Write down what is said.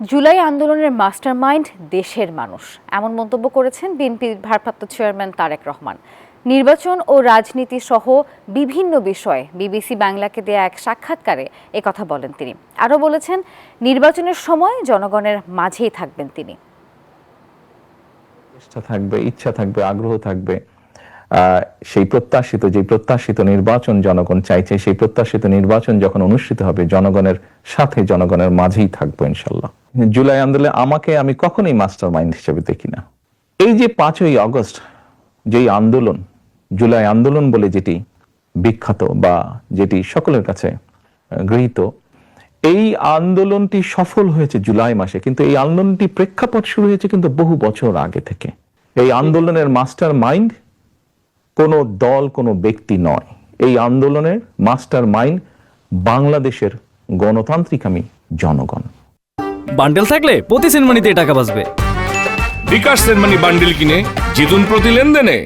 জুলাই আন্দোলনের মাস্টারমাইন্ড দেশের মানুষ, এমন মন্তব্য করেছেন বিএনপির ভারপ্রাপ্ত চেয়ারম্যান তারেক রহমান। নির্বাচন ও রাজনীতি সহ বিভিন্ন বিষয়ে বিবিসি বাংলাকে দেয়া এক সাক্ষাৎকারে একথা বলেন তিনি। আরও বলেছেন, নির্বাচনের সময় জনগণের মাঝেই থাকবেন তিনি। চেষ্টা থাকবে, ইচ্ছা থাকবে, আগ্রহ থাকবে। সেই প্রত্যাশিত নির্বাচন জনগণ চাইছে, সেই প্রত্যাশিত নির্বাচন যখন অনুষ্ঠিত হবে জনগণের সাথে, জনগণের মাঝেই থাকবো ইনশাল্লাহ। জুলাই আন্দোলনে আমি কখনোই মাস্টার মাইন্ড হিসেবে দেখি না। এই যে 5ই আগস্ট যেই আন্দোলন, জুলাই আন্দোলন বলে যেটি বিখ্যাত বা যেটি সকলের কাছে গৃহীত, এই আন্দোলনটি সফল হয়েছে জুলাই মাসে, কিন্তু এই আন্দোলনটি প্রেক্ষাপট শুরু হয়েছে কিন্তু বহু বছর আগে থেকে। এই আন্দোলনের মাস্টার মাইন্ড কোনো দল, কোনো ব্যক্তি নয়। এই আন্দোলনের মাস্টার মাইন্ড বাংলাদেশের গণতান্ত্রিক জনগণ। বান্ডেল থাকলে প্রতি সেনমানিতে টাকা বাঁচবে। বিকাশ সেনমানি বান্ডেল কিনে জিতুন প্রতি লেনদেনে।